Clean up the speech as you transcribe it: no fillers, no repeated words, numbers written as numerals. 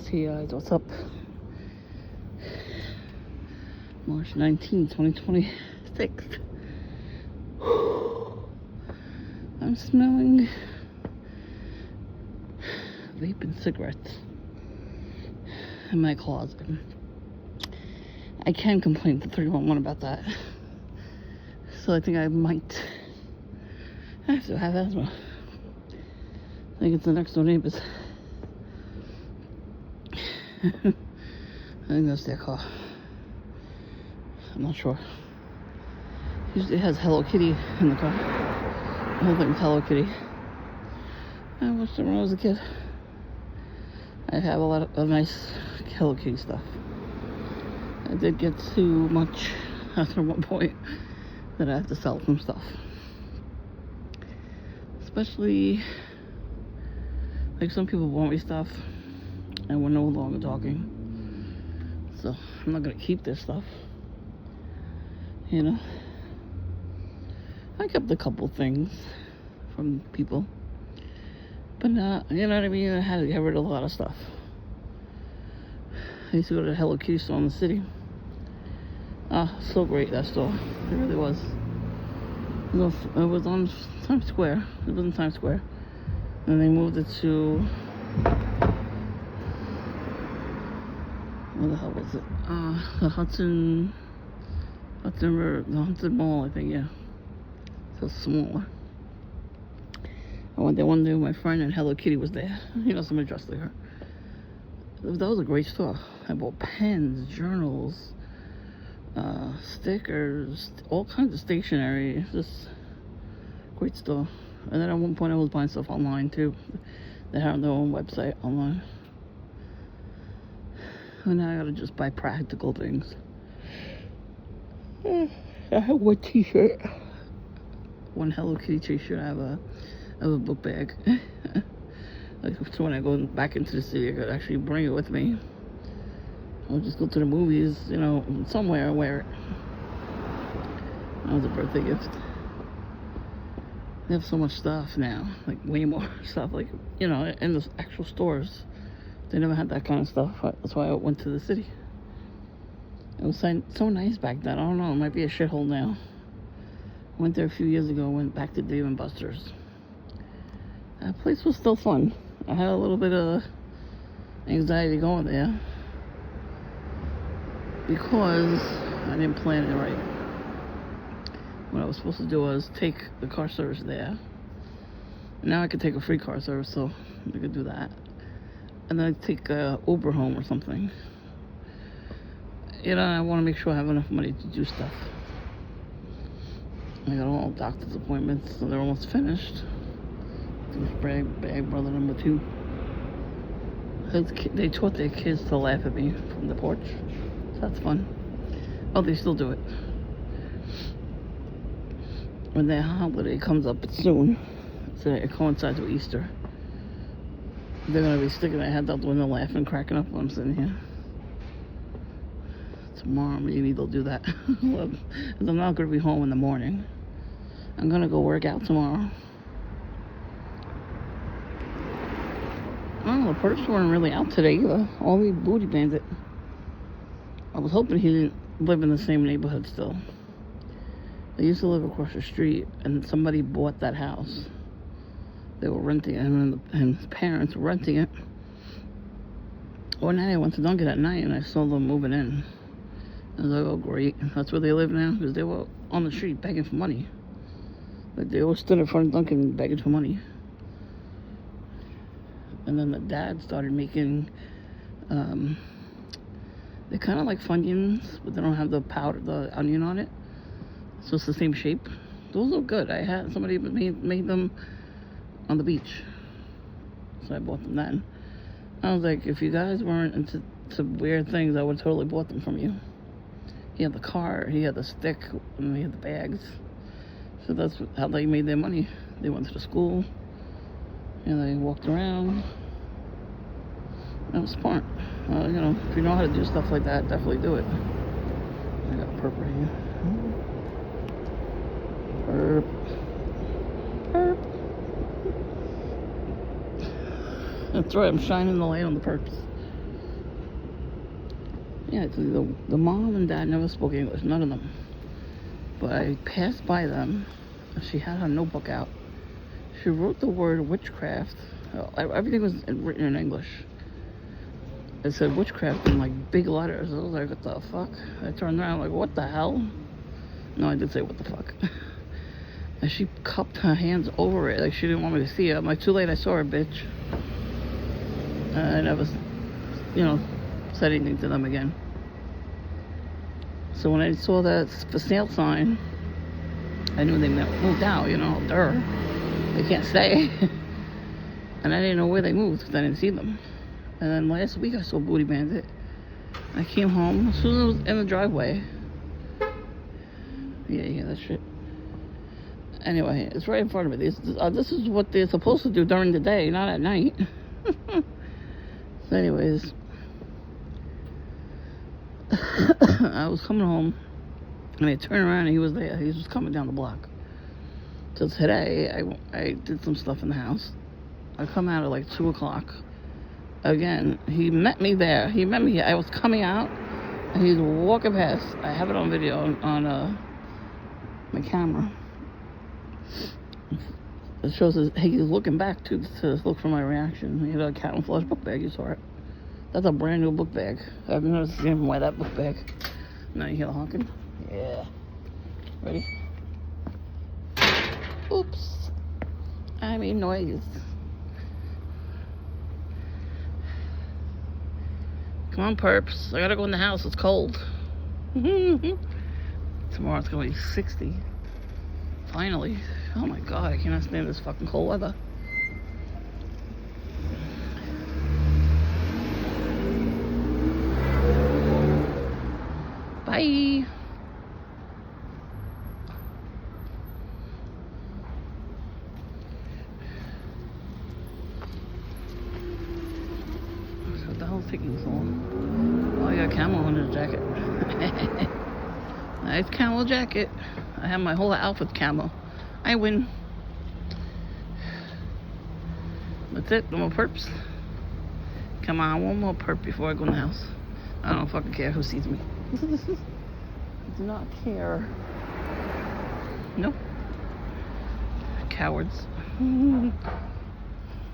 Hey guys, what's up? March 19th, 2026. I'm smelling vape and cigarettes in my closet. I can complain to 311 about that. So I think I might have to have asthma. I think it's the next door neighbors. I think that's their car. I'm not sure. Usually it has Hello Kitty in the car. The whole thing's Hello Kitty. I watched them when I was a kid. I have a lot of nice Hello Kitty stuff. I did get too much after one point that I had to sell some stuff. Especially, like, some people want me stuff and we're no longer talking. So I'm not gonna keep their stuff. You know? I kept a couple things from people. But not, you know what I mean? I had to get rid of a lot of stuff. I used to go to the Hello Kitty store in the city. So great, that store. It really was. It was on Times Square. It was in Times Square. And they moved it to... What the hell was it? The Hudson Mall, I think, yeah. So smaller. I went there one day with my friend and Hello Kitty was there. You know, somebody dressed like her. That was a great store. I bought pens, journals, stickers, all kinds of stationery. Just great store. And then at one point I was buying stuff online too. They have their own website online. And now I gotta just buy practical things. I have one t-shirt. One Hello Kitty t-shirt. I have a book bag. Like, so when I go back into the city, I could actually bring it with me. I'll just go to the movies, you know, somewhere and wear it. That was a birthday gift. They have so much stuff now, like way more stuff, like, you know, in the actual stores. They never had that kind of stuff. That's why I went to the city. It was so nice back then. I don't know, it might be a shithole now. I went there a few years ago, went back to Dave & Buster's. That place was still fun. I had a little bit of anxiety going there because I didn't plan it right. What I was supposed to do was take the car service there. Now I could take a free car service, so I could do that. And then I'd take a Uber home or something. You know, I want to make sure I have enough money to do stuff. I got all doctor's appointments, so they're almost finished. Bag brother number 2. They taught their kids to laugh at me from the porch. So that's fun. Oh, they still do it. When their holiday comes up soon, so it coincides with Easter, they're gonna be sticking their heads out the window laughing, cracking up while I'm sitting here. Tomorrow maybe they'll do that. Well, 'cause I'm not gonna be home in the morning. I'm gonna go work out tomorrow. Oh, the perps weren't really out today either. Only Booty Bandit. I was hoping he didn't live in the same neighborhood still. They used to live across the street, and somebody bought that house. They were renting it, and his parents were renting it. One night I went to Dunkin' at night, and I saw them moving in. I was like, oh great, that's where they live now? Because they were on the street begging for money. Like, they always stood in front of Dunkin' begging for money. And then the dad started making, they're kind of like Funyuns, but they don't have the powder, the onion on it. So it's the same shape. Those look good. I had somebody made them on the beach. So I bought them then. I was like, if you guys weren't into weird things, I would have totally bought them from you. He had the car, he had the stick, and he had the bags. So that's how they made their money. They went to the school, and they walked around. That was smart. You know, if you know how to do stuff like that, definitely do it. I got a purple here. Perp. That's right, I'm shining the light on the perps. Yeah, the mom and dad never spoke English, none of them. But I passed by them. She had her notebook out. She wrote the word witchcraft. Everything was written in English. It said witchcraft in like big letters. I was like, what the fuck? I turned around like, what the hell? No, I did say what the fuck. And she cupped her hands over it like she didn't want me to see it. I'm like, too late, I saw her, bitch. I never, said anything to them again. So when I saw that for sale sign, I knew they moved out, Durr. They can't stay. And I didn't know where they moved because I didn't see them. And then last week I saw Booty Bandit. I came home, as soon as I was in the driveway. Yeah, that shit. Anyway, it's right in front of me. This is what they're supposed to do during the day, not at night. So anyways, I was coming home, and I turned around, and he was there. He was just coming down the block. So today, I did some stuff in the house. I come out at like 2 o'clock. Again, he met me there. He met me here. I was coming out, and he's walking past. I have it on video on my camera. It shows he's looking back to look for my reaction. He had a camouflage book bag. You saw it. That's a brand new book bag. I've never seen him wear that book bag. Now you hear the honking? Yeah. Ready? Oops. I made noise. Come on, perps. I gotta go in the house. It's cold. Tomorrow it's gonna be 60. Finally. Oh my god, I cannot stand this fucking cold weather. Bye. What the hell's taking so long? Oh, I got camo under the jacket. Nice camo jacket. I have my whole outfit camo. I win. That's it. No more perps. Come on, one more perp before I go in the house. I don't fucking care who sees me. I do not care. Nope. Cowards.